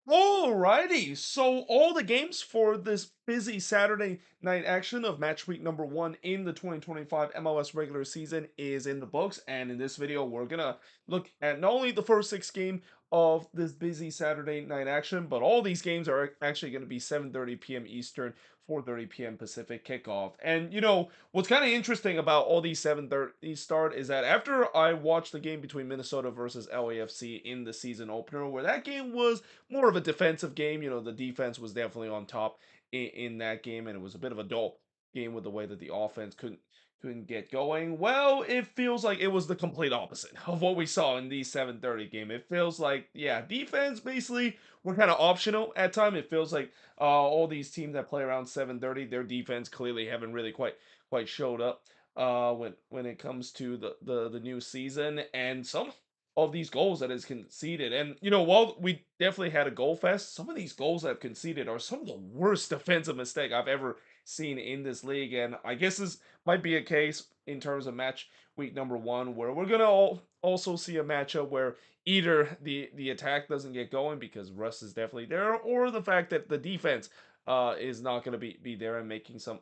Alrighty, so all the games for this busy Saturday night action of match week number one in the 2025 MLS regular season is in the books, and in this video, we're gonna look at not only the first six game of this busy Saturday night action, but all these games are actually going to be 7:30 p.m. Eastern, 4:30 p.m. Pacific kickoff. And what's kind of interesting about all these 7:30 start is that after I watched the game between Minnesota versus LAFC in the season opener, where that game was more of a defensive game. The defense was definitely on top in that game, and it was a bit of a dull game with the way that the offense couldn't get going. Well, it feels like it was the complete opposite of what we saw in the 7:30 game. It feels like, yeah, defense basically were kind of optional at time. It feels like all these teams that play around 7:30, their defense clearly haven't really quite showed up when it comes to the new season, and some of these goals that is conceded. And while we definitely had a goal fest, some of these goals that have conceded are some of the worst defensive mistake I've ever seen in this league. And I guess this might be a case in terms of match week number one, where we're gonna also see a matchup where either the attack doesn't get going because Russ is definitely there, or the fact that the defense is not going to be there and making some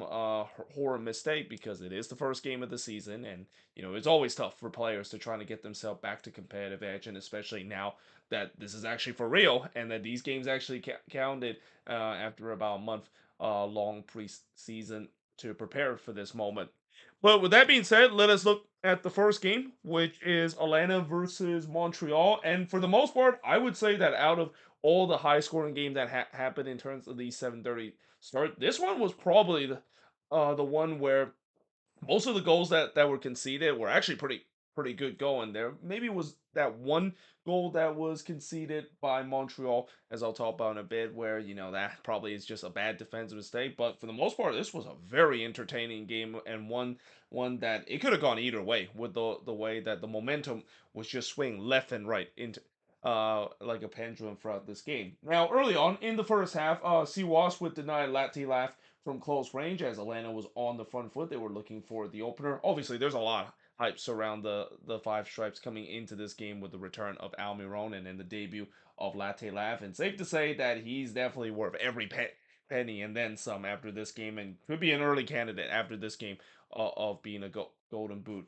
horror mistake, because it is the first game of the season. And it's always tough for players to try to get themselves back to competitive edge, and especially now that this is actually for real and that these games actually counted after about a month long preseason to prepare for this moment. But with that being said, let us look at the first game, which is Atlanta versus Montreal. And for the most part, I would say that out of all the high scoring games that happened in terms of the 7:30 start, this one was probably the one where most of the goals that were conceded were actually pretty good going. There maybe was that one goal that was conceded by Montreal, as I'll talk about in a bit, where that probably is just a bad defensive mistake. But for the most part, this was a very entertaining game, and one that it could have gone either way, with the way that the momentum was just swinging left and right into like a pendulum throughout this game. Now, early on in the first half, Siwas would deny Latte Laugh from close range as Atlanta was on the front foot. They were looking for the opener. Obviously, there's a lot of hype around the Five Stripes coming into this game with the return of Almiron and then the debut of Latte Laugh. And safe to say that he's definitely worth every penny and then some after this game, and could be an early candidate after this game of being a golden boot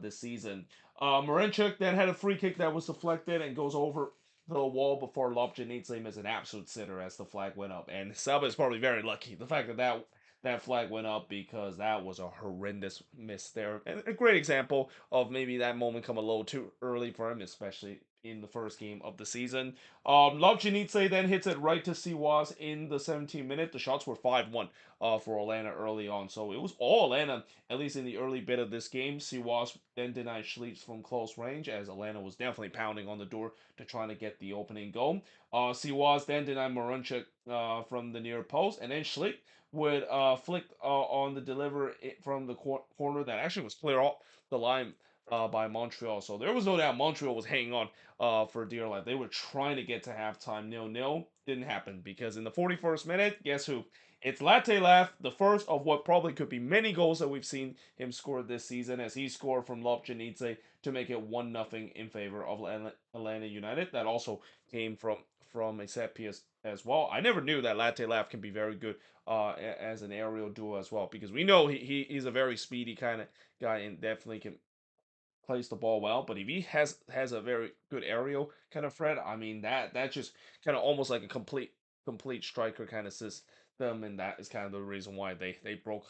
this season. Marinchuk then had a free kick that was deflected and goes over the wall before Lobjanidze is an absolute sitter as the flag went up. And Saba is probably very lucky. The fact that flag went up, because that was a horrendous miss there. And a great example of maybe that moment come a little too early for him, especially in the first game of the season. Lobjanidze then hits it right to Siwas in the 17th minute. The shots were 5-1 for Atlanta early on. So it was all Atlanta, at least in the early bit of this game. Siwas then denied Schleets from close range, as Atlanta was definitely pounding on the door to try to get the opening goal. Siwas then denied Marunchuk from the near post, and then Schleet would flick on the deliver from the corner that actually was clear off the line by Montreal. So there was no doubt Montreal was hanging on for dear life. They were trying to get to halftime 0-0. Didn't happen, because in the 41st minute, guess who? It's Latte Laugh, the first of what probably could be many goals that we've seen him score this season, as he scored from Lobjanidze to make it 1-0 in favor of Atlanta United. That also came from a set piece as well. I never knew that Latte Laugh can be very good as an aerial duo as well, because we know he's a very speedy kind of guy and definitely can plays the ball well. But if he has a very good aerial kind of threat, I mean that just kind of almost like a complete striker kind of system, and that is kind of the reason why they broke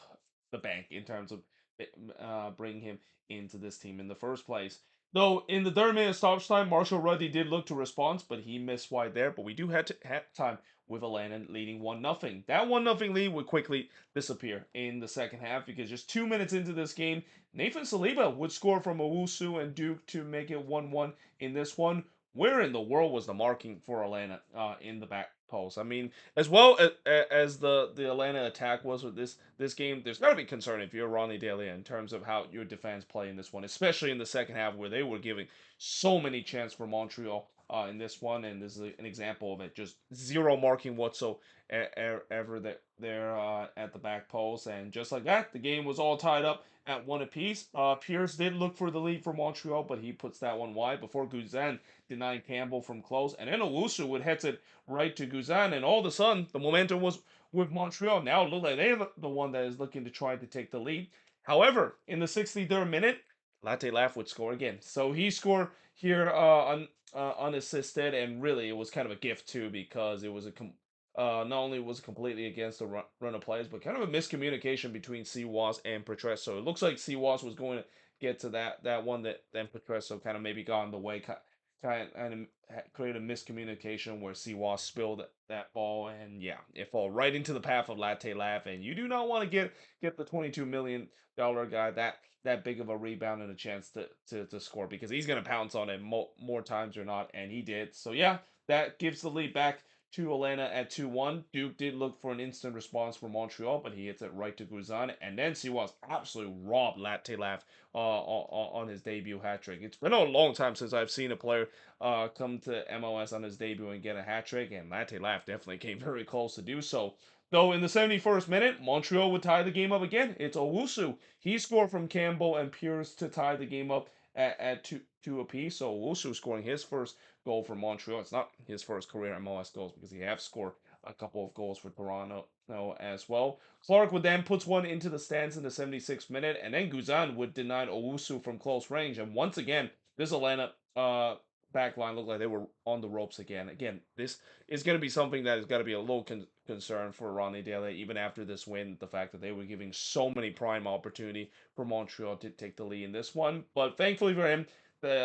the bank in terms of bringing him into this team in the first place. Though in the third minute stoppage time, Marshall Ruddy did look to respond, but he missed wide there. But we do have time with Atlanta leading 1-0. That 1-0 lead would quickly disappear in the second half, because just 2 minutes into this game, Nathan Saliba would score from Owusu and Duke to make it 1-1 in this one. Where in the world was the marking for Atlanta in the back post? I mean, as well as the Atlanta attack was with this game, there's got to be concern if you're Ronnie Delia in terms of how your defense play in this one, especially in the second half, where they were giving so many chances for Montreal in this one, and this is an example of it. Just zero marking whatsoever there at the back post, and just like that, the game was all tied up at one apiece. Pierce did look for the lead for Montreal, but he puts that one wide before Guzan denied Campbell from close, and then Owusu would head it right to Guzan, and all of a sudden the momentum was with Montreal. Now it looked like they're the one that is looking to try to take the lead. However, in the 63rd minute, Latte Laugh would score again. So he scored here unassisted, and really it was kind of a gift too because it was not only was it completely against the run of plays, but kind of a miscommunication between Siwas and Petres. So it looks like Siwas was going to get to that one that then Petresso kind of maybe got in the way, kind of created a miscommunication where Siwas spilled that ball, and yeah, it fall right into the path of Latte Laugh, and you do not want to get the $22 million guy that big of a rebound and a chance to score because he's going to pounce on it more times or not, and he did. So yeah, that gives the lead back to Atlanta at 2-1. Duke did look for an instant response from Montreal, but he hits it right to Guzan, and then Siwas absolutely robbed Latte Laugh on his debut hat trick. It's been a long time since I've seen a player come to MLS on his debut and get a hat trick, and Latte Laugh definitely came very close to do so. Though in the 71st minute, Montreal would tie the game up again. It's Owusu. He scored from Campbell and Pierce to tie the game up at two apiece. So Owusu scoring his first goal for Montreal. It's not his first career MLS goals because he has scored a couple of goals for Toronto as well. Clark would then puts one into the stands in the 76th minute, and then Guzan would deny Owusu from close range. And once again, this Atlanta back line looked like they were on the ropes again. Again, this is going to be something that is going to be a little concern for Ronnie Daly, even after this win. The fact that they were giving so many prime opportunity for Montreal to take the lead in this one, but thankfully for him,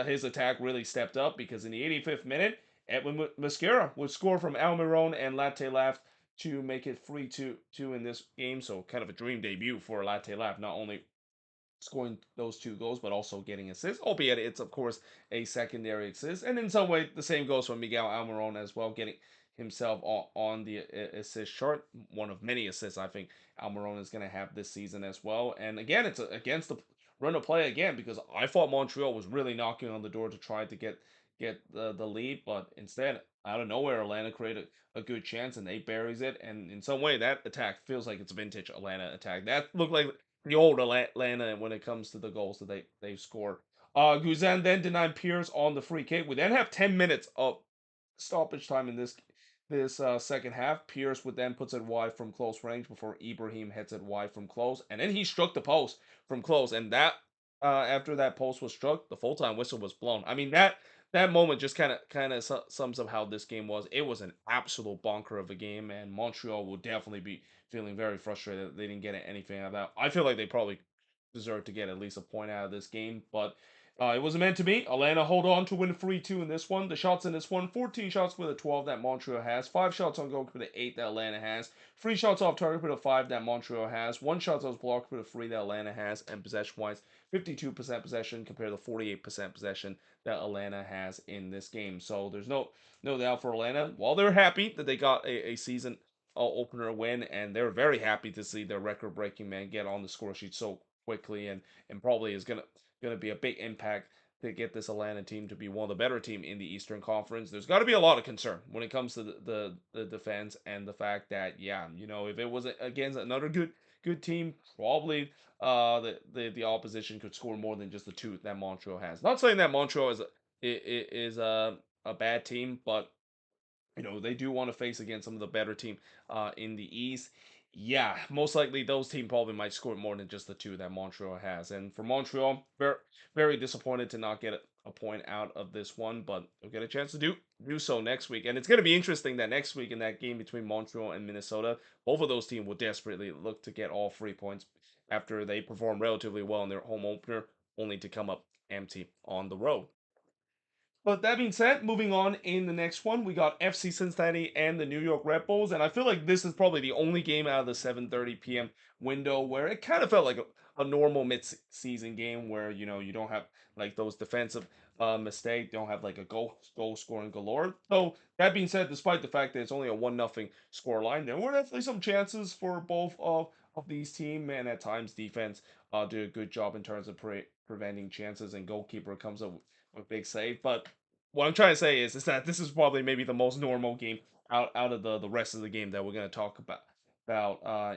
his attack really stepped up because in the 85th minute, Edwin Mosquera would score from Almiron and Latte Laugh to make it 3-2 in this game. So kind of a dream debut for Latte Laugh, not only scoring those two goals, but also getting assists, albeit it's, of course, a secondary assist. And in some way, the same goes for Miguel Almiron as well, getting himself on the assist chart. One of many assists I think Almiron is going to have this season as well. And again, it's against the run of play again because I thought Montreal was really knocking on the door to try to get the lead, but instead, out of nowhere, Atlanta created a good chance and they buries it. And in some way, that attack feels like it's vintage Atlanta attack. That looked like the old Atlanta when it comes to the goals that they score. Guzan then denied Pierce on the free kick. We then have 10 minutes of stoppage time in this second half. Pierce would then puts it wide from close range before Ibrahim hits it wide from close, and then he struck the post from close, and that after that post was struck, the full time whistle was blown. I mean that moment just kind of sums up how this game was. It was an absolute bonker of a game, and Montreal will definitely be feeling very frustrated that they didn't get anything out of that. I feel like they probably deserve to get at least a point out of this game, but it wasn't meant to be. Atlanta hold on to win 3-2 in this one. The shots in this one, 14 shots for the 12 that Montreal has, 5 shots on goal for the 8 that Atlanta has, 3 shots off target for the 5 that Montreal has, 1 shot that was blocked for the 3 that Atlanta has, and possession-wise, 52% possession compared to 48% possession that Atlanta has in this game. So there's no doubt for Atlanta. While they're happy that they got a season opener win, and they're very happy to see their record-breaking man get on the score sheet so quickly, and probably is gonna be a big impact to get this Atlanta team to be one of the better team in the Eastern Conference. There's got to be a lot of concern when it comes to the defense and the fact that if it was against another good team, probably the opposition could score more than just the two that Montreal has. Not saying that Montreal is a bad team, but they do want to face against some of the better team in the East. Yeah, most likely those teams probably might score more than just the two that Montreal has. And for Montreal, very very disappointed to not get a point out of this one, but they'll get a chance to do so next week. And it's going to be interesting that next week in that game between Montreal and Minnesota, both of those teams will desperately look to get all 3 points after they perform relatively well in their home opener, only to come up empty on the road. But that being said, moving on in the next one, we got FC Cincinnati and the New York Red Bulls, and I feel like this is probably the only game out of the 7:30 p.m. window where it kind of felt like a normal mid-season game where you don't have like those defensive mistakes, don't have like a goal scoring galore. So that being said, despite the fact that it's only a 1-0 score line, there were definitely some chances for both of these teams, and at times defense did a good job in terms of preventing chances, and goalkeeper comes up with big save, but what I'm trying to say is that this is probably maybe the most normal game out of the rest of the game that we're gonna talk about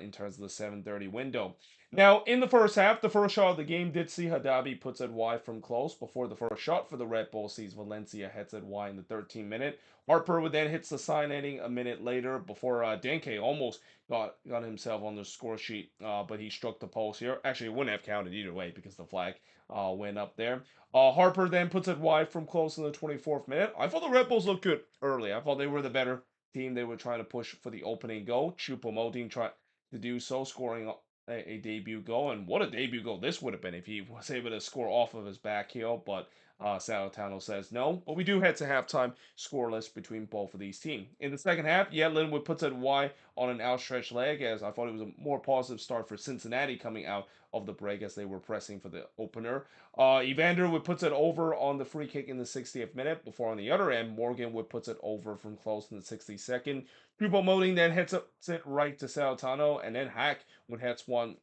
in terms of the 7:30 window. Now, in the first half, the first shot of the game did see Hadabi puts it wide from close before the first shot for the Red Bull sees Valencia heads it wide in the 13th minute. Harper would then hits the side netting a minute later before Denke almost got himself on the score sheet, but he struck the post here. Actually, it wouldn't have counted either way because the flag went up there. Harper then puts it wide from close in the 24th minute. I thought the Red Bulls looked good early. I thought they were the better team. They were trying to push for the opening goal. Choupo-Moting tried to do so, scoring a debut goal. And what a debut goal this would have been if he was able to score off of his back heel. But Salotano says no. But we do head to halftime scoreless between both of these teams. In the second half, Yedlin would put it wide on an outstretched leg, as I thought it was a more positive start for Cincinnati coming out of the break as they were pressing for the opener. Evander would puts it over on the free kick in the 60th minute before on the other end, Morgan would puts it over from close in the 62nd. Choupo-Moting then hits it right to Saltano, and then Hack would hits one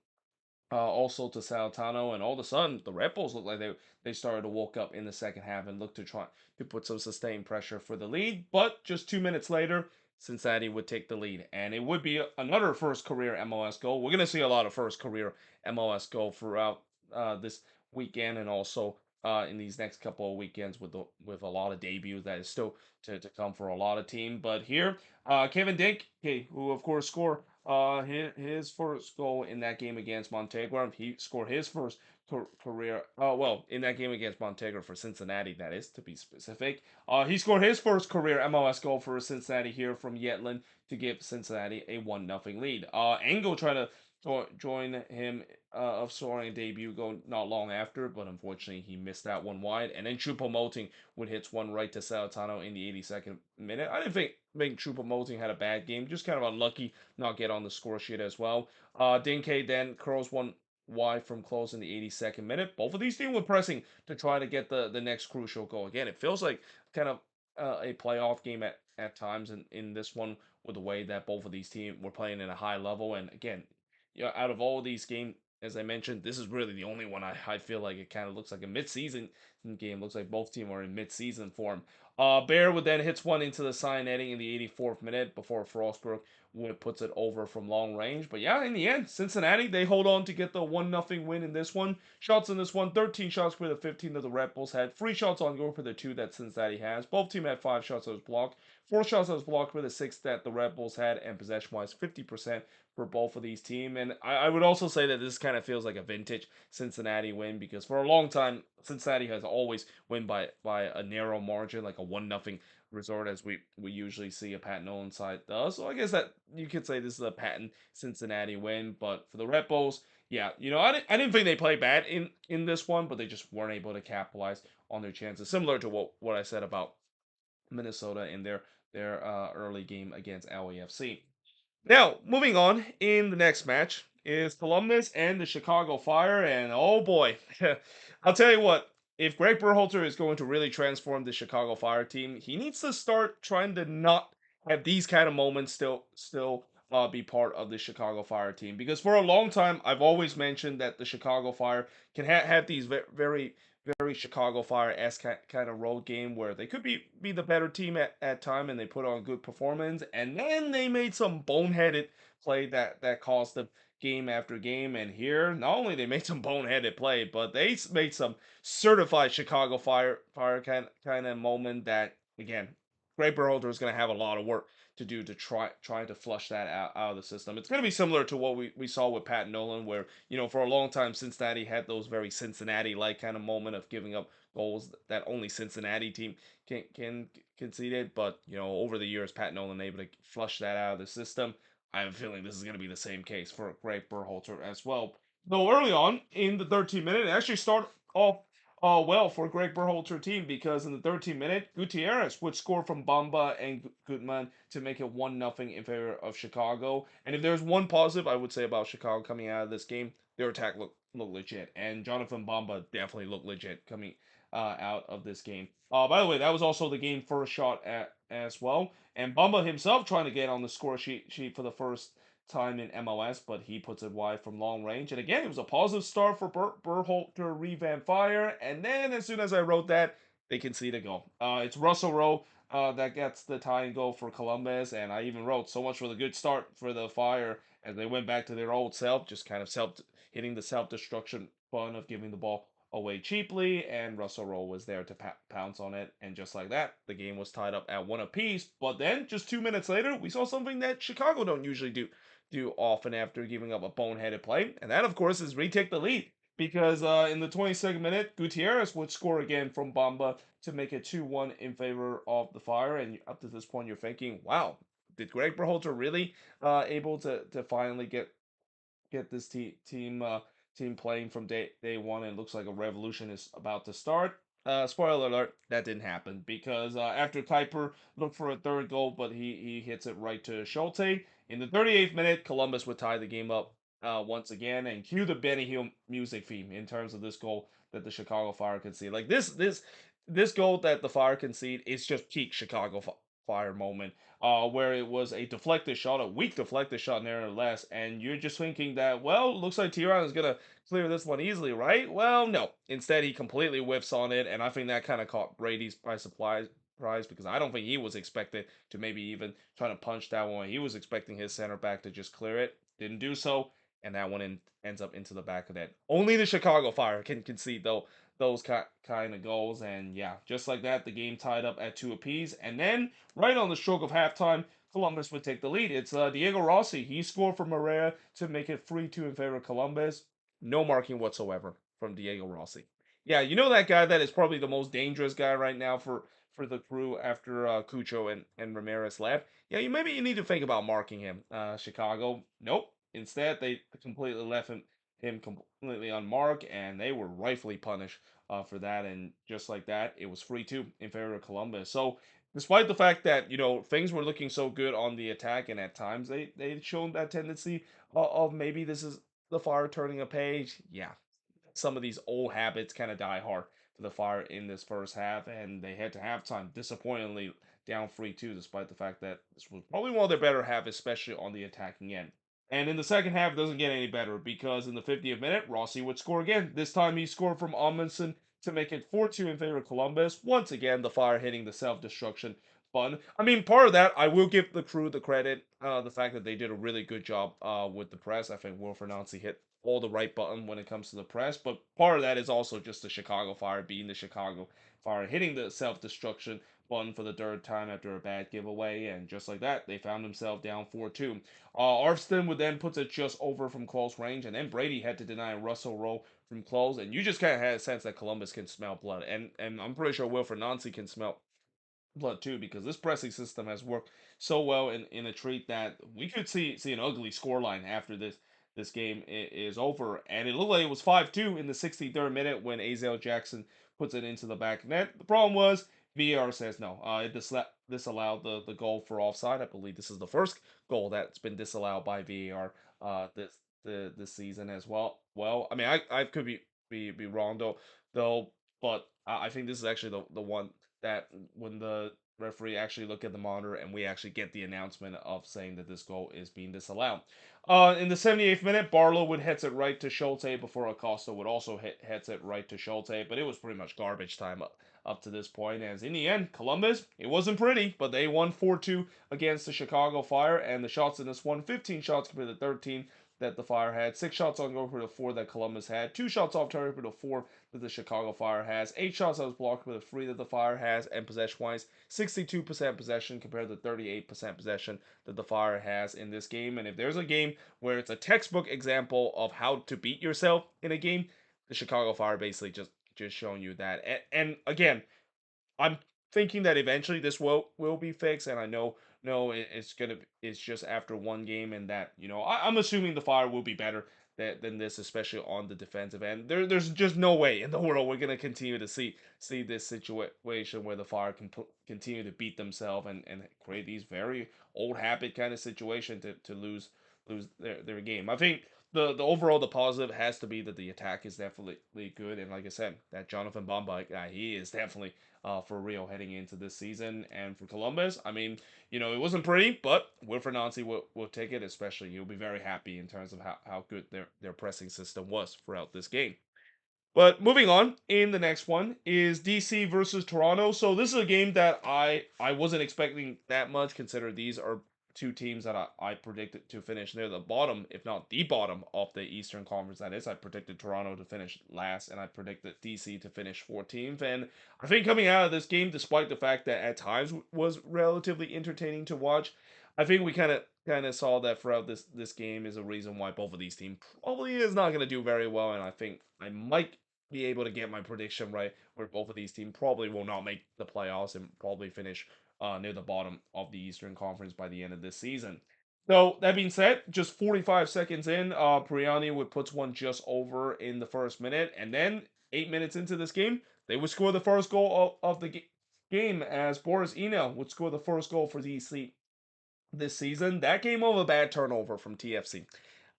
also to Saltano, and all of a sudden the Red Bulls looked like they started to woke up in the second half and looked to try to put some sustained pressure for the lead. But just 2 minutes later, Cincinnati would take the lead, and it would be another first career MLS goal. We're gonna see a lot of first career MLS goal throughout this weekend, and also in these next couple of weekends with a lot of debuts that is still to come for a lot of team. But here, Kevin Dink, who of course scored his first goal in that game against Montegra. He scored his first career. Well, in that game against Montegra for Cincinnati, that is to be specific. He scored his first career MLS goal for Cincinnati here from Yetlin to give Cincinnati a 1-0 lead. Engel trying to join him of scoring a debut goal not long after, but unfortunately he missed that one wide. And then Choupo-Moting would hit one right to Saltano in the 82nd minute. I didn't think Choupo-Moting had a bad game, just kind of unlucky not get on the score sheet as well. Dinke then curls one wide from close in the 82nd minute. Both of these teams were pressing to try to get the next crucial goal. Again, it feels like kind of a playoff game at times in this one with the way that both of these teams were playing at a high level. And again, out of all of these games, as I mentioned, this is really the only one I feel like it kind of looks like a mid-season game. Looks like both teams are in mid-season form. Bear would then hits one into the side netting in the 84th minute before Frostbrook puts it over from long range. But yeah, in the end, Cincinnati, they hold on to get the 1-0 win in this one. Shots in this one, 13 shots for the 15 that the Red Bulls had. 3 shots on goal for the 2 that Cincinnati has. Both teams had 5 shots that was blocked. 4 shots that was blocked for the 6 that the Red Bulls had. And possession-wise, 50% for both of these teams. And I would also say that this kind of feels like a vintage Cincinnati win, because for a long time, Cincinnati has always win by a narrow margin, like a 1-0 resort, as we usually see a Pat Nolan side does. So I guess that you could say this is a patent Cincinnati win. But for the Red Bulls, yeah, I didn't think they played bad in this one, but they just weren't able to capitalize on their chances. Similar to what I said about Minnesota in their early game against LAFC. Now, moving on, in the next match is Columbus and the Chicago Fire, and oh boy, I'll tell you what, if Greg Berhalter is going to really transform the Chicago Fire team, he needs to start trying to not have these kind of moments still be part of the Chicago Fire team, because for a long time I've always mentioned that the Chicago Fire can have these very Chicago Fire-esque kind of road game where they could be the better team at time, and they put on good performance, and then they made some boneheaded play that cost them game after game. And here, not only they made some boneheaded play, but they made some certified Chicago Fire kind of moment that, again, Greg Berhalter is going to have a lot of work to do to try to flush that out of the system. It's going to be similar to what we saw with Pat Nolan, where for a long time Cincinnati had those very Cincinnati-like kind of moment of giving up goals that only Cincinnati team can concede. But over the years, Pat Nolan able to flush that out of the system. I have a feeling this is going to be the same case for Greg Berhalter as well. Though early on in the 13th minute, it actually started off well for Greg Berhalter team, because in the 13th minute, Gutierrez would score from Bamba and Gutman to make it 1-0 in favor of Chicago. And if there's one positive I would say about Chicago coming out of this game, their attack looked legit, and Jonathan Bamba definitely looked legit coming out of this game. By the way, that was also the game first shot as well, and Bamba himself trying to get on the score sheet for the first time in MLS, but he puts it wide from long range. And again, it was a positive start for Berhalter revamp Fire. And then as soon as I wrote that, they concede a goal. It's Russell Rowe that gets the tying goal for Columbus, and I even wrote so much for the good start for the Fire as they went back to their old self, just kind of hitting the self destruction fun of giving the ball away cheaply, and Russell Rowe was there to pounce on it, and just like that, the game was tied up at one apiece. But then, just 2 minutes later, we saw something that Chicago don't usually do often after giving up a boneheaded play, and that, of course, is retake the lead. Because in the 22nd minute, Gutierrez would score again from Bamba to make it 2-1 in favor of the Fire. And up to this point, you're thinking, wow, did Greg Berhalter really able to finally get this team playing from day one? And it looks like a revolution is about to start. Spoiler alert, that didn't happen because after Kuiper looked for a third goal, but he hits it right to Schulte. In the 38th minute, Columbus would tie the game up once again and cue the Benny Hill music theme in terms of this goal that the Chicago Fire concede. Like this goal that the Fire concede is just peak Chicago Fire moment, where it was a deflected shot, a weak deflected shot, nevertheless, and you're just thinking that, well, looks like Tiran is gonna clear this one easily, right? Well, no. Instead, he completely whiffs on it, and I think that kind of caught Brady's by surprise because I don't think he was expected to maybe even try to punch that one. He was expecting his center back to just clear it, didn't do so, and that one ends up into the back of net. Only the Chicago Fire can concede those kind of goals, and yeah, just like that, the game tied up at two apiece, and then right on the stroke of halftime, Columbus would take the lead. It's Diego Rossi. He scored for Morea to make it 3-2 in favor of Columbus. No marking whatsoever from Diego Rossi. Yeah, you know that guy that is probably the most dangerous guy right now for the crew after Cucho and Ramirez left. Yeah, you need to think about marking him. Chicago, nope. Instead, they completely left him completely unmarked, and they were rightfully punished for that. And just like that, it was 3-2 in favor of Columbus. So despite the fact that things were looking so good on the attack, and at times they showed that tendency of maybe this is the Fire turning a page. Yeah, some of these old habits kind of die hard for the Fire in this first half, and they head to halftime disappointingly down 3-2, despite the fact that this was probably one of their better halves, especially on the attacking end. And in the second half, it doesn't get any better because in the 50th minute, Rossi would score again. This time he scored from Amundsen to make it 4-2 in favor of Columbus. Once again, the Fire hitting the self-destruction button. I mean, part of that, I will give the crew the credit. The fact that they did a really good job with the press. I think Wilfred Nancy hit all the right button when it comes to the press. But part of that is also just the Chicago Fire being the Chicago Fire, hitting the self-destruction button for the third time after a bad giveaway. And just like that, they found themselves down 4-2. Arfston would then put it just over from close range, and then Brady had to deny Russell Rowe from close, and you just kind of had a sense that Columbus can smell blood, and I'm pretty sure Wilfred Nancy can smell blood too, because this pressing system has worked so well in a treat that we could see an ugly scoreline after this game is over, and it looked like it was 5-2 in the 63rd minute when Azel Jackson puts it into the back net. The problem was VAR says no. It disallowed the goal for offside. I believe this is the first goal that's been disallowed by VAR this season as well. Well, I mean, I could be wrong though, but I think this is actually the one that when the referee actually look at the monitor and we actually get the announcement of saying that this goal is being disallowed. In the 78th minute, Barlow would hits it right to Schulte before Acosta would also hits it right to Schulte, but it was pretty much garbage time up to this point. As in the end, Columbus, it wasn't pretty, but they won 4-2 against the Chicago Fire, and the shots in this one, 15 shots compared to 13 that the Fire had, 6 shots on goal for the 4 that Columbus had, 2 shots off target for the 4 that the Chicago Fire has, 8 shots that was blocked for the 3 that the Fire has, and possession-wise, 62% possession compared to 38% possession that the Fire has in this game. And if there's a game where it's a textbook example of how to beat yourself in a game, the Chicago Fire basically just showing you that. And again, I'm thinking that eventually this will be fixed, and I know no, it's just after one game, and that I'm assuming the Fire will be better than this, especially on the defensive end. There's just no way in the world we're gonna continue to see this situation where the Fire can continue to beat themselves and create these very old habit kind of situation to lose their game. I think the overall the positive has to be that the attack is definitely good, and like I said, that Jonathan Bamba guy, he is definitely for real heading into this season. And for Columbus, I mean, it wasn't pretty, but Wilfred Nancy will take it, especially he'll be very happy in terms of how good their pressing system was throughout this game. But moving on, in the next one is DC versus Toronto. So this is a game that I wasn't expecting that much, considering these are two teams that I predicted to finish near the bottom, if not the bottom of the Eastern Conference. That is, I predicted Toronto to finish last, and I predicted DC to finish 14th. And I think coming out of this game, despite the fact that at times was relatively entertaining to watch, I think we kind of saw that throughout this game is a reason why both of these teams probably is not going to do very well, and I think I might be able to get my prediction right, where both of these teams probably will not make the playoffs and probably finish near the bottom of the Eastern Conference by the end of this season. So that being said, just 45 seconds in, Priani would puts one just over in the first minute, and then 8 minutes into this game, they would score the first goal of the game as Boris Eno would score the first goal for DC this season. That came of a bad turnover from TFC.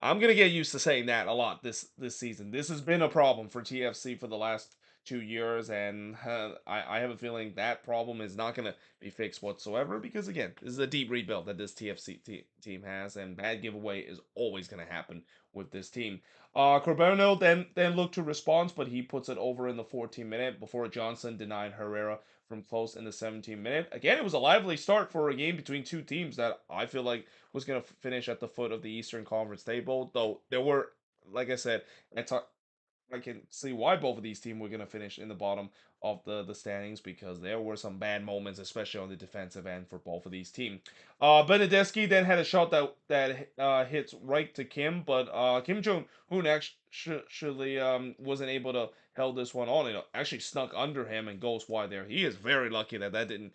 I'm gonna get used to saying that a lot this season. This has been a problem for TFC for the last 2 years, and I have a feeling that problem is not gonna be fixed whatsoever. Because again, this is a deep rebuild that this TFC team has, and bad giveaway is always gonna happen with this team. Corberno then looked to respond, but he puts it over in the 14th minute before Johnson denied Herrera from close in the 17th minute. Again, it was a lively start for a game between two teams that I feel like was going to finish at the foot of the Eastern Conference table. Though there were, like I said, I can see why both of these teams were going to finish in the bottom of the standings, because there were some bad moments, especially on the defensive end for both of these teams. Benedeski then had a shot that hits right to Kim, but Kim Jong Un actually wasn't able to held this one on. It actually snuck under him and goes wide there. He is very lucky that didn't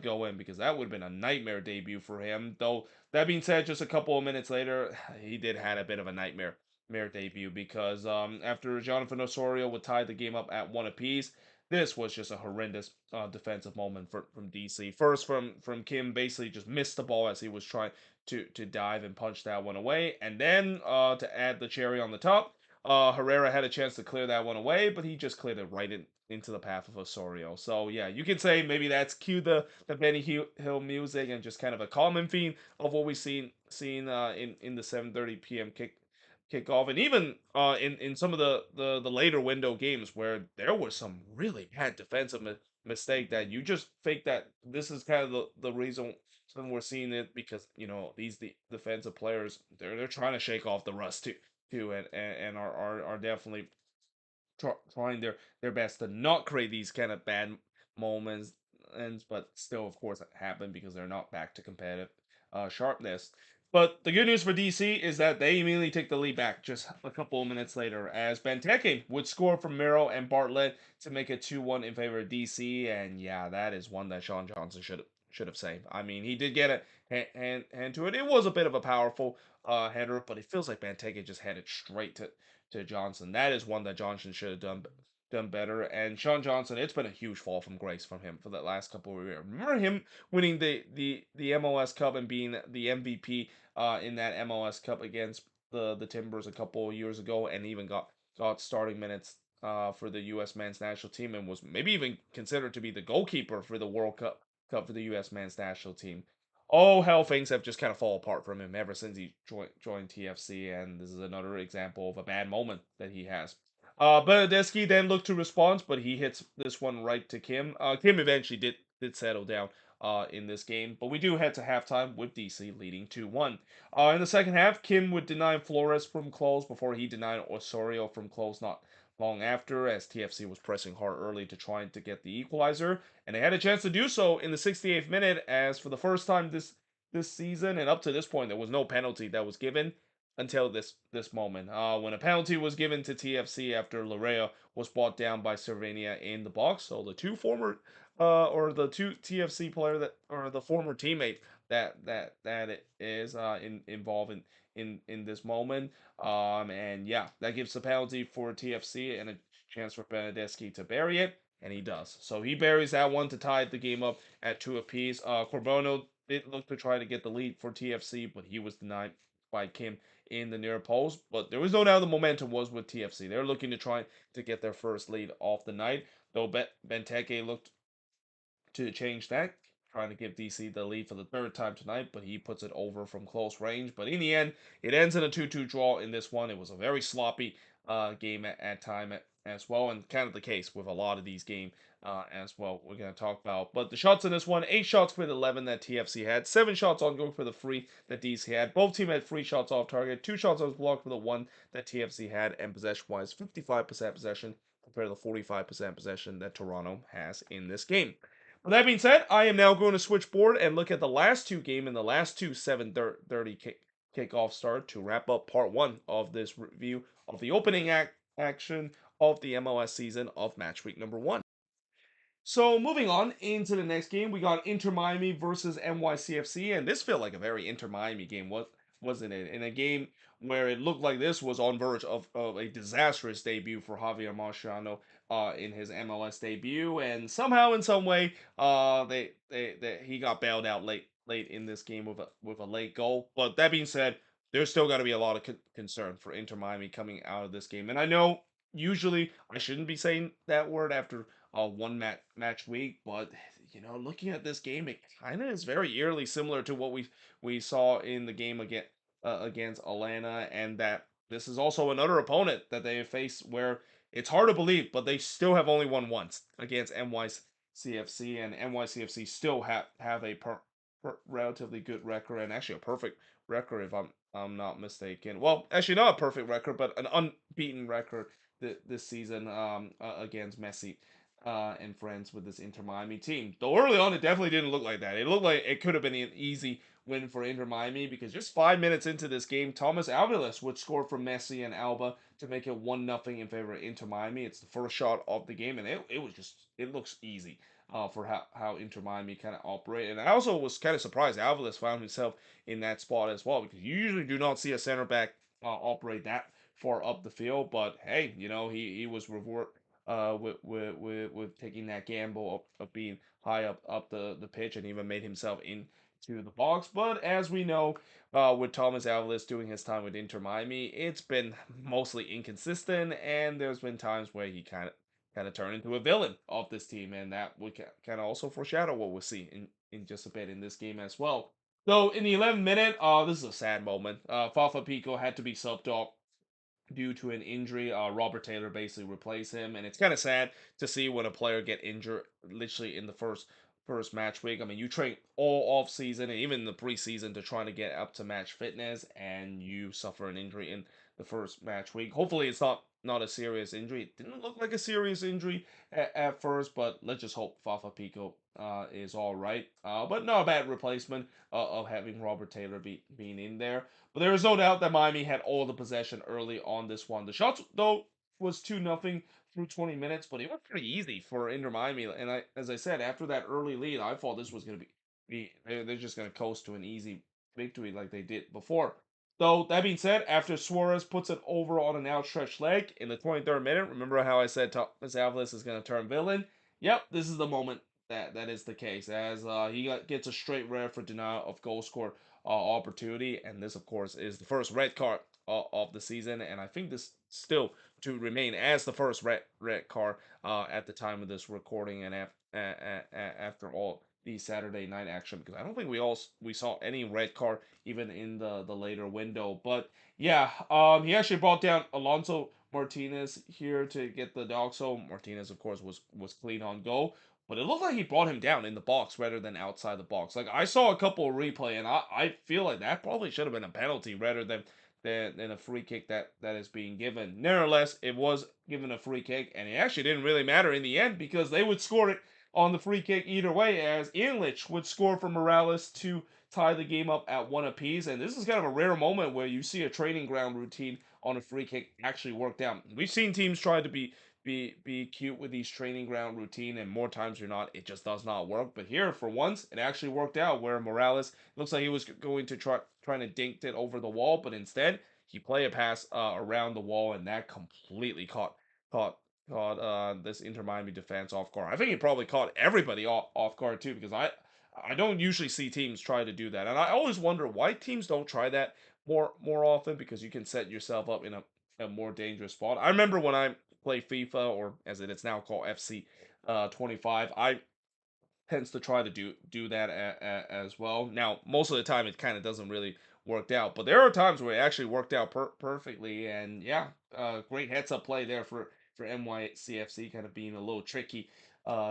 go in, because that would have been a nightmare debut for him. Though that being said, just a couple of minutes later, he did had a bit of a nightmare debut, because after Jonathan Osorio would tie the game up at one apiece, this was just a horrendous defensive moment from DC. First, from Kim, basically just missed the ball as he was trying to dive and punch that one away, and then to add the cherry on the top, Herrera had a chance to clear that one away, but he just cleared it right into the path of Osorio. So yeah, you can say maybe that's cue the Benny Hill music, and just kind of a common theme of what we've seen in the 7:30 p.m. kickoff, and even in some of the later window games where there was some really bad defensive mistake that you just think that this is kind of the reason we're seeing it, because these defensive players, they're trying to shake off the rust too, and are definitely trying their best to not create these kind of bad moments, and but still, of course, happen because they're not back to competitive sharpness. But the good news for DC is that they immediately take the lead back just a couple of minutes later, as Benteke would score from Miro and Bartlett to make it 2-1 in favor of DC. And yeah, that is one that Sean Johnson should have saved. I mean, he did get a hand to it. It was a bit of a powerful header, but it feels like Benteke just headed straight to Johnson. That is one that Johnson should have done better. And Sean Johnson, it's been a huge fall from grace from him for the last couple of years. Remember him winning the MLS Cup and being the MVP in that MLS Cup against the Timbers a couple of years ago, and even got starting minutes for the U.S. men's national team, and was maybe even considered to be the goalkeeper for the World Cup for the U.S. men's national team. Oh hell, things have just kind of fallen apart from him ever since he joined TFC, and this is another example of a bad moment that he has. Benedeski then looked to respond, but he hits this one right to Kim. Kim eventually did settle down in this game, but we do head to halftime with DC leading 2-1. In the second half, Kim would deny Flores from close before he denied Osorio from close not long after, as TFC was pressing hard early to try to get the equalizer, and they had a chance to do so in the 68th minute, as for the first time this season and up to this point, there was no penalty that was given until this moment. When a penalty was given to TFC after Larea was brought down by Cervania in the box. So the two former or the two TFC player that, or the former teammate that it is involved in this moment. And yeah, that gives the penalty for TFC and a chance for Benedeski to bury it, and he does. So he buries that one to tie the game up at two apiece. Corbono did look to try to get the lead for TFC, but he was denied by Kim in the near post. But there was no doubt the momentum was with TFC. They're looking to try to get their first lead off the night, though Benteke looked to change that, trying to give DC the lead for the third time tonight, but he puts it over from close range. But in the end, it ends in a 2-2 draw in this one. It was a very sloppy game at as well, and kind of the case with a lot of these games as well. We're going to talk about, but the shots in this one: 8 shots for the 11 that TFC had, 7 shots on goal for the 3 that DC had. Both teams had 3 shots off target, 2 shots on block for the 1 that TFC had, and possession-wise, 55% possession compared to the 45% possession that Toronto has in this game. With that being said, I am now going to switch board and look at the last two games and the last two 7:30 kickoff start to wrap up part one of this review of the opening action of the MLS season of match week number 1. So moving on into the next game, we got Inter Miami versus NYCFC, and this felt like a very Inter Miami game, wasn't it? In a game where it looked like this was on verge of a disastrous debut for Javier Marciano in his MLS debut, and somehow in some way he got bailed out late in this game with a late goal. But that being said, there's still got to be a lot of concern for Inter Miami coming out of this game, and I know usually I shouldn't be saying that word after one match week, but looking at this game, it kind of is very eerily similar to what we saw in the game against Atlanta, and that this is also another opponent that they have faced where it's hard to believe, but they still have only won once against NYCFC, and NYCFC still have a relatively good record, and actually a perfect record if I'm not mistaken. Well, actually not a perfect record, but an unbeaten record this season against Messi and friends with this Inter Miami team. Though early on, it definitely didn't look like that. It looked like it could have been an easy win for Inter Miami because just 5 minutes into this game, Thomas Alvarez would score from Messi and Alba to make it 1-0 in favor of Inter Miami. It's the first shot of the game, and it looks easy for how Inter Miami kind of operate. And I also was kind of surprised Alvarez found himself in that spot as well because you usually do not see a center back operate that far up the field. But hey, he was rewarded with taking that gamble of being high up the pitch and even made himself into the box. But as we know, with Thomas Alvarez doing his time with Inter Miami, it's been mostly inconsistent, and there's been times where he kind of turned into a villain of this team, and that would kind of also foreshadow what we'll see in just a bit in this game as well. So in the 11th minute, this is a sad moment. Fafa Pico had to be subbed off due to an injury. Robert Taylor basically replaced him, and it's kind of sad to see when a player get injured literally in the first match week. I mean, you train all off season and even the preseason to try to get up to match fitness, and you suffer an injury in the first match week. Hopefully, it's not a serious injury. It didn't look like a serious injury at first, but let's just hope Fafa Pico is all right. But not a bad replacement of having Robert Taylor being in there. But there is no doubt that Miami had all the possession early on this one. The shots, though, was 2-0 through 20 minutes, but it was pretty easy for Inter Miami. And as I said, after that early lead, I thought this was going to they're just going to coast to an easy victory like they did before. Though, that being said, after Suarez puts it over on an outstretched leg in the 23rd minute, remember how I said Thomas Alvarez is going to turn villain? Yep, this is the moment that is the case, as gets a straight red for denial of goal score opportunity, and this, of course, is the first red card of the season, and I think this still to remain as the first red card at the time of this recording, and after all the Saturday night action, because I don't think we saw any red card even in the later window. But yeah, he actually brought down Alonso Martinez here to get the dog. So Martinez, of course, was clean on goal. But it looked like he brought him down in the box rather than outside the box. Like, I saw a couple of replay, and I feel like that probably should have been a penalty rather than a free kick that is being given. Nevertheless, it was given a free kick, and it actually didn't really matter in the end because they would score it on the free kick either way, as Enlich would score for Morales to tie the game up at 1 apiece. And this is kind of a rare moment where you see a training ground routine on a free kick actually worked out. We've seen teams try to be cute with these training ground routine, and more times than not, it just does not work. But here, for once, it actually worked out, where Morales looks like he was going to trying to dink it over the wall, but instead he played a pass around the wall, and that completely caught this Inter Miami defense off guard. I think he probably caught everybody off guard too, because I don't usually see teams try to do that, and I always wonder why teams don't try that more often, because you can set yourself up in a more dangerous spot. I remember when I play FIFA, or as it is now called FC 25, I tends to try to do that as well. Now, most of the time, it kind of doesn't really work out, but there are times where it actually worked out perfectly. And yeah, great heads up play there for NYCFC kind of being a little tricky.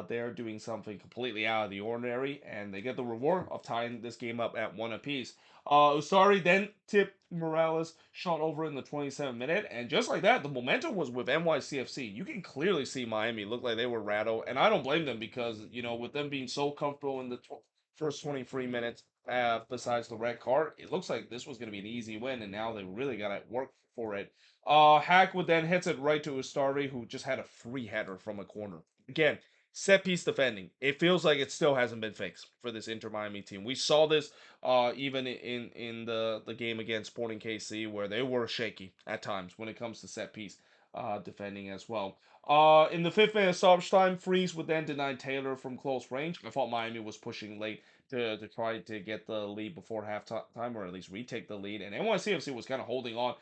They're doing something completely out of the ordinary, and they get the reward of tying this game up at one apiece. Usari then tipped Morales shot over in the 27th minute, and just like that, the momentum was with NYCFC. You can clearly see Miami look like they were rattled, and I don't blame them because with them being so comfortable in the first 23 minutes, besides the red card, it looks like this was going to be an easy win, and now they really got to work for it. Hackwood then hits it right to Ustari, who just had a free header from a corner. Again, set piece defending. It feels like it still hasn't been fixed for this Inter Miami team. We saw this even in the game against Sporting KC, where they were shaky at times when it comes to set piece defending as well. In the 5th minute stoppage time, Freeze would then deny Taylor from close range. I thought Miami was pushing late to try to get the lead before halftime, or at least retake the lead. And NYCFC was kind of holding on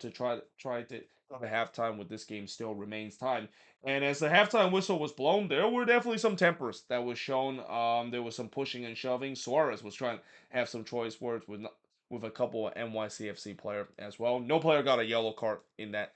to try to have a halftime with this game still remains time. And as the halftime whistle was blown, there were definitely some tempers that was shown. There was some pushing and shoving. Suarez was trying to have some choice words with a couple of NYCFC player as well. No player got a yellow card in that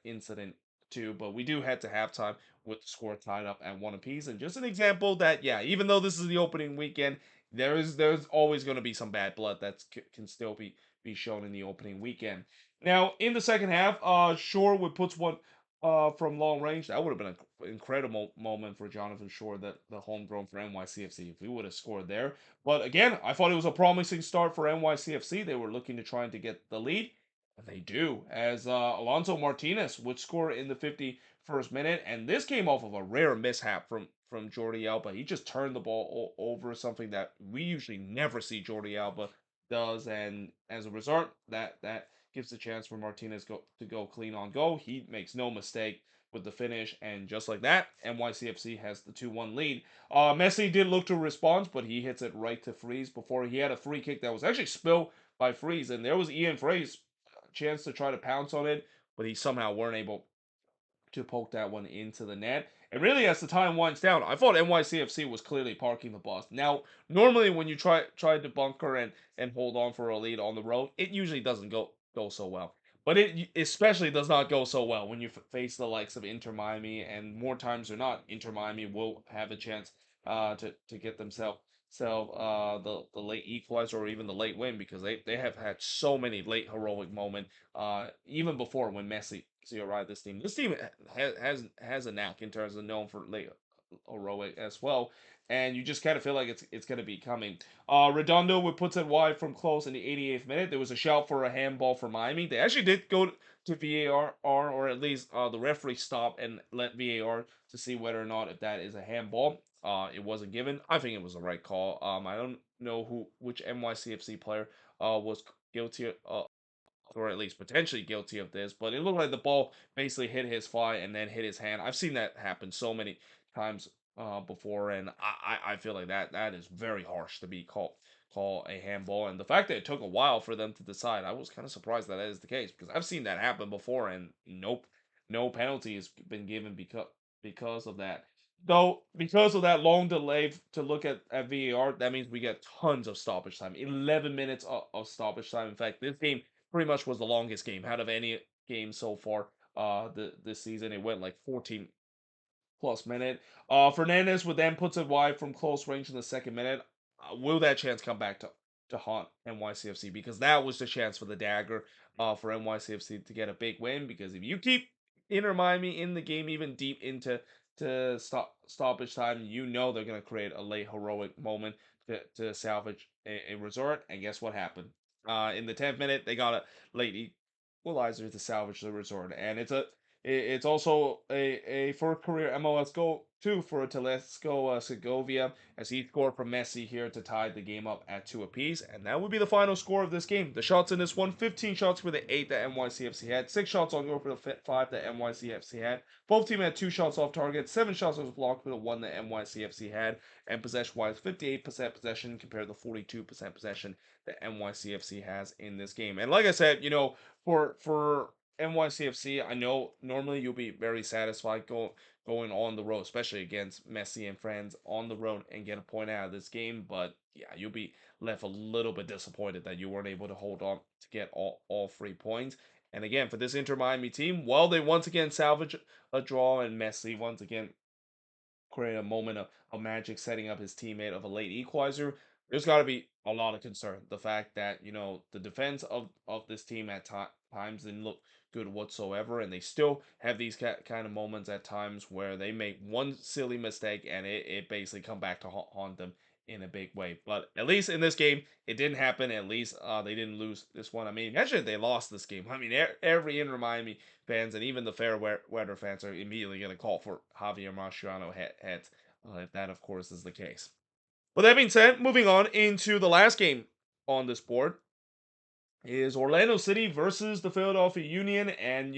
incident too, but we do head to halftime with the score tied up at one apiece. And just an example that, yeah, even though this is the opening weekend, there's always going to be some bad blood that can still be shown in the opening weekend. Now in the second half, Shore would puts one from long range. That would have been an incredible moment for Jonathan Shore, the homegrown for NYCFC, if we would have scored there. But again, I thought it was a promising start for NYCFC. They were looking to trying to get the lead. And they do, as Alonso Martinez would score in the 51st minute, and this came off of a rare mishap from Jordi Alba. He just turned the ball over, something that we usually never see Jordi Alba does, and as a result, that gives the chance for Martinez to go clean on goal. He makes no mistake with the finish, and just like that, NYCFC has the 2-1 lead. Messi did look to respond, but he hits it right to Freeze before he had a free kick that was actually spilled by Freeze, and there was Ian Freeze chance to try to pounce on it, but he somehow weren't able to poke that one into the net. And really, as the time winds down, I thought NYCFC was clearly parking the bus. Now, normally when you try to bunker and hold on for a lead on the road, it usually doesn't go so well. But it especially does not go so well when you face the likes of Inter Miami, and more times than not, Inter Miami will have a chance to get themselves the late equalizer or even the late win, because they have had so many late heroic moments even before when Messi arrived this team. This team has a knack in terms of known for late heroic as well, and you just kind of feel like it's going to be coming. Redondo would puts it wide from close in the 88th minute. There was a shout for a handball for Miami. They actually did go to VAR, or at least the referee stopped and let VAR to see whether or not if that is a handball. It wasn't given. I think it was the right call. I don't know which NYCFC player was guilty or at least potentially guilty of this, but it looked like the ball basically hit his thigh and then hit his hand. I've seen that happen so many times before, and I feel like that is very harsh to be call a handball. And the fact that it took a while for them to decide, I was kind of surprised that is the case, because I've seen that happen before, and nope, no penalty has been given because of that. Though, because of that long delay to look at VAR, that means we get tons of stoppage time. 11 minutes of stoppage time. In fact, this game pretty much was the longest game out of any game so far this season. It went like 14 plus minute. Fernandez would then puts it wide from close range in the second minute. Will that chance come back to haunt NYCFC? Because that was the chance for the dagger for NYCFC to get a big win. Because if you keep Inter Miami in the game even deep into stoppage time, you know they're gonna create a late heroic moment to salvage a resort. And guess what happened? In the 10th minute, they got a late equalizer to salvage the resort, and it's also a first career MLS goal too for Telesco Segovia, as he scored from Messi here to tie the game up at 2 apiece, and that would be the final score of this game. The shots in this one: 15 shots for the 8 that NYCFC had, 6 shots on goal for the 5 that NYCFC had. Both teams had 2 shots off target, 7 shots was blocked for the 1 that NYCFC had, and possession-wise, 58% possession compared to 42% possession that NYCFC has in this game. And like I said, for NYCFC, I know normally you'll be very satisfied going on the road, especially against Messi and friends on the road, and get a point out of this game. But yeah, you'll be left a little bit disappointed that you weren't able to hold on to get all 3 points. And again, for this Inter Miami team, well, they once again salvage a draw, and Messi once again create a moment of magic, setting up his teammate of a late equalizer. There's got to be a lot of concern. The fact that the defense of this team at times didn't look good whatsoever, and they still have these kind of moments at times where they make one silly mistake and it basically come back to haunt them in a big way. But at least in this game, it didn't happen. At least they didn't lose this one. I mean, imagine if they lost this game. I mean, every Inter Miami fans and even the fair weather fans are immediately going to call for Javier Mascherano heads, if that, of course, is the case. With that being said, moving on into the last game on this board is Orlando City versus the Philadelphia Union. And,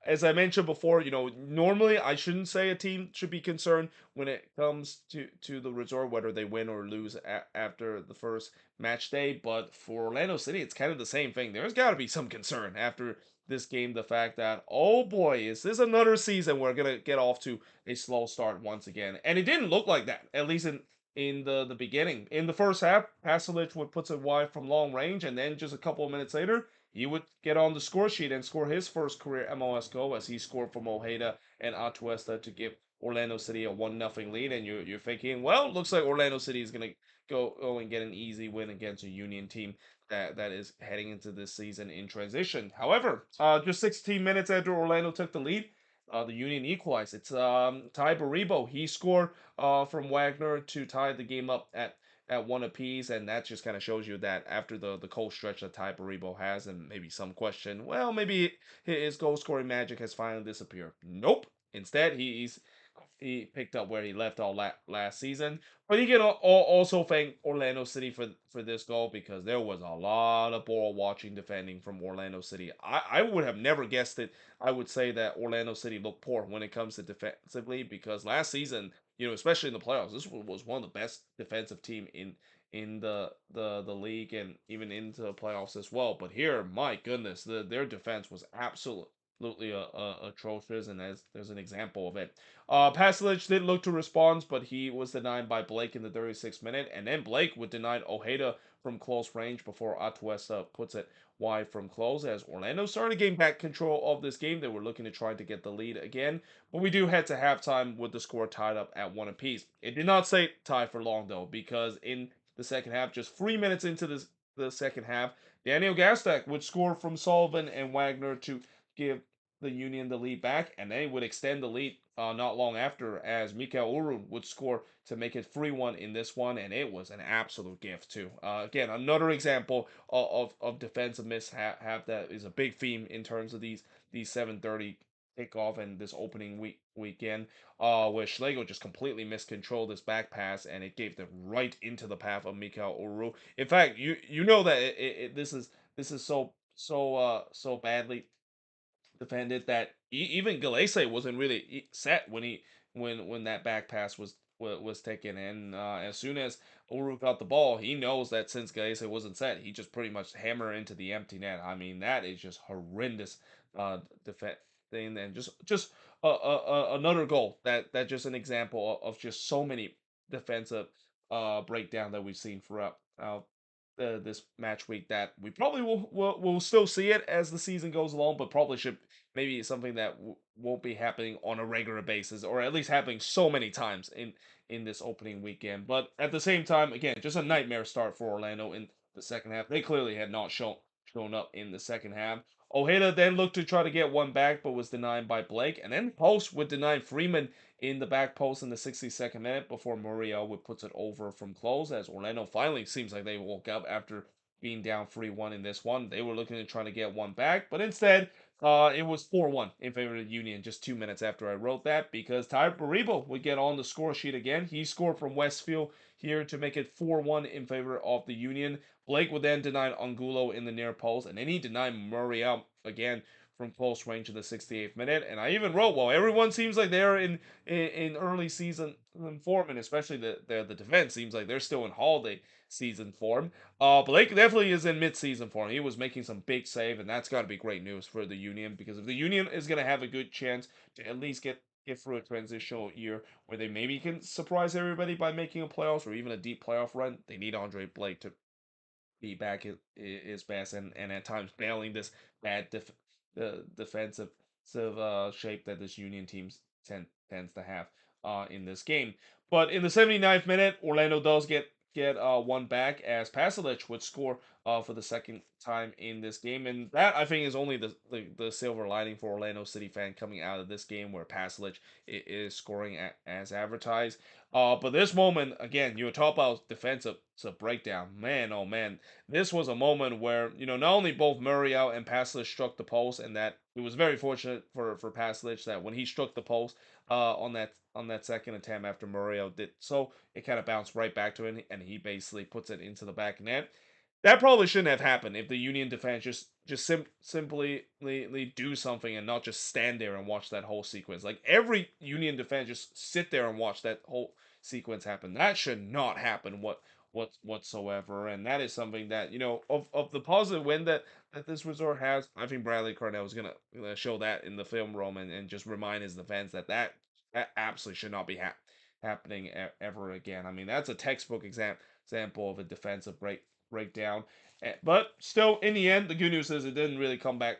as I mentioned before, normally I shouldn't say a team should be concerned when it comes to the resort, whether they win or lose after the first match day. But for Orlando City, it's kind of the same thing. There's got to be some concern after this game. The fact that, oh boy, is this another season we're going to get off to a slow start once again. And it didn't look like that, at least in the beginning. In the first half, Pasalic would put it wide from long range, and then just a couple of minutes later, he would get on the score sheet and score his first career MLS goal as he scored from Ojeda and Atuesta to give Orlando City a 1-0 lead. And you're thinking, well, looks like Orlando City is going to go and get an easy win against a Union team that is heading into this season in transition. However, just 16 minutes after Orlando took the lead, the Union equalized. It's Ty Baribo. He scored from Wagner to tie the game up at one apiece, and that just kind of shows you that after the cold stretch that Ty Baribo has, and maybe some question, well, maybe his goal scoring magic has finally disappeared. Nope. Instead, he picked up where he left all last season. But you can also thank Orlando City for this goal because there was a lot of ball watching defending from Orlando City. I would have never guessed it. I would say that Orlando City looked poor when it comes to defensively because last season, especially in the playoffs, this was one of the best defensive team in the league and even into the playoffs as well. But here, my goodness, their defense was absolutely atrocious, and there's an example of it. Pasalic did look to respond, but he was denied by Blake in the 36th minute, and then Blake would deny Ojeda from close range before Atuesta puts it wide from close. As Orlando started getting back control of this game, they were looking to try to get the lead again, but we do head to halftime with the score tied up at one apiece. It did not stay tied for long though, because in the second half, just 3 minutes into the second half, Daniel Gastak would score from Sullivan and Wagner to give the Union the lead back, and they would extend the lead not long after as Mikael Urun would score to make it 3-1 in this one, and it was an absolute gift too. Again, another example of defensive mishap that is a big theme in terms of these 7:30 kickoff and this opening weekend, where Schlegel just completely miscontrolled this back pass and it gave them right into the path of Mikael Uru. In fact, you know that this is so badly defended that even Galese wasn't really set when that back pass was taken. And as soon as Uru got the ball, he knows that since Galese wasn't set, he just pretty much hammer into the empty net. I mean, that is just horrendous defense thing, and just another goal that just an example of just so many defensive breakdown that we've seen throughout this match week that we probably will still see it as the season goes along, but probably should maybe something that won't be happening on a regular basis, or at least happening so many times in this opening weekend. But at the same time, again, just a nightmare start for Orlando in the second half. They clearly had not shown up in the second half. Ojeda then looked to try to get one back, but was denied by Blake, and then Post would deny Freeman in the back post in the 62nd minute before Muriel would put it over from close. As Orlando finally seems like they woke up after being down 3-1 in this one. They were looking to try to get one back, but instead it was 4-1 in favor of the Union just 2 minutes after I wrote that because Ty Baribo would get on the score sheet again. He scored from Westfield here to make it 4-1 in favor of the Union. Blake would then deny Angulo in the near post, and then he denied Muriel again from close range in the 68th minute. And I even wrote, well, everyone seems like they're in early season form, and especially the defense seems like they're still in holiday season form. Blake definitely is in mid-season form. He was making some big save, and that's got to be great news for the Union because if the Union is going to have a good chance to at least get through a transitional year where they maybe can surprise everybody by making a playoffs or even a deep playoff run, they need Andre Blake to be back at his best and at times bailing this bad defensive shape that this Union team tends to have in this game. But in the 79th minute, Orlando does get one back as Pasalic would score for the second time in this game, and that I think is only the silver lining for Orlando City fan coming out of this game, where Pasalic is scoring as advertised. But this moment again, you talk about defensive breakdown. Man, oh man, this was a moment where not only both Muriel and Pasalic struck the post, and that it was very fortunate for Pasalic that when he struck the post on that second attempt after Muriel did so, it kind of bounced right back to him, and he basically puts it into the back net. That probably shouldn't have happened if the Union defense simply do something and not just stand there and watch that whole sequence. Like every Union defense just sit there and watch that whole sequence happen. That should not happen whatsoever. And that is something that of the positive win that this resort has. I think Bradley Cornell is gonna show that in the film room and just remind his defense that absolutely should not be happening ever again. I mean, that's a textbook example of a defensive breakdown. But still, in the end, the good news is it didn't really come back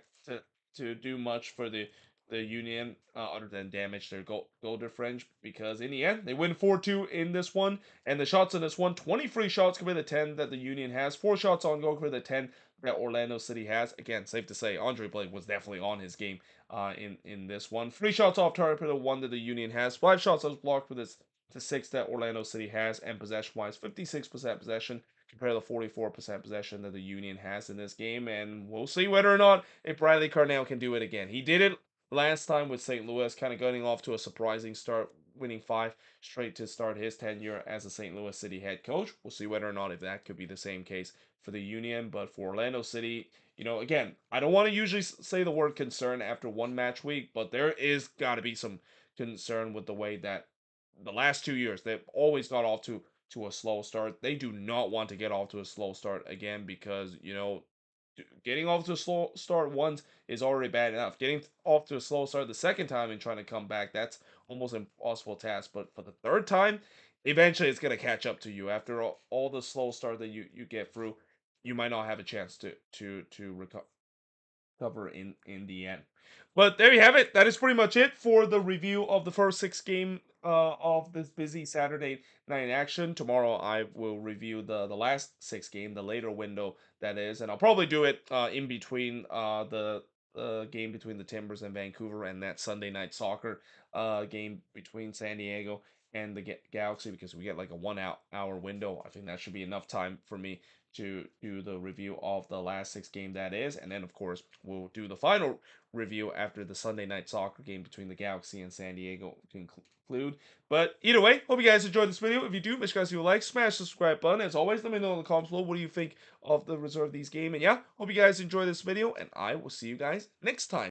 to do much for the Union other than damage their goal difference, because in the end they win 4-2 in this one, and the shots in this one, 23 shots compared to 10 that the Union has, 4 shots on goal compared to 10 that Orlando City has. Again, safe to say Andre Blake was definitely on his game in this one. 3 shots off target per the 1 that the Union has, 5 shots as blocked for this to 6 that Orlando City has, and possession wise 56% possession compared to the 44% possession that the Union has in this game. And we'll see whether or not if Bradley Carnell can do it again. He did it last time with St. Louis, kind of getting off to a surprising start, winning 5 straight to start his tenure as a St. Louis City head coach. We'll see whether or not if that could be the same case for the Union. But for Orlando City, again, I don't want to usually say the word concern after one match week, but there is got to be some concern with the way that the last 2 years they've always got off to a slow start. They do not want to get off to a slow start again, because getting off to a slow start once is already bad enough. Getting off to a slow start the second time and trying to come back, that's almost an impossible task. But for the third time, eventually it's going to catch up to you. After all the slow start that you get through, you might not have a chance to recover in the end. But there you have it. That is pretty much it for the review of the first 6 game of this busy Saturday night action. Tomorrow I will review the last 6 game, the later window that is, and I'll probably do it in between the game between the Timbers and Vancouver, and that Sunday night soccer game between San Diego and the Galaxy, because we get like a 1 hour window. I think that should be enough time for me to do the review of the last 6 game that is, and then of course we'll do the final review after the Sunday night soccer game between the Galaxy and San Diego to conclude. But either way, hope you guys enjoyed this video. If you do, make sure you guys do a like, smash the subscribe button. As always, let me know in the comments below what do you think of the Reserve These game. And yeah, hope you guys enjoy this video, and I will see you guys next time.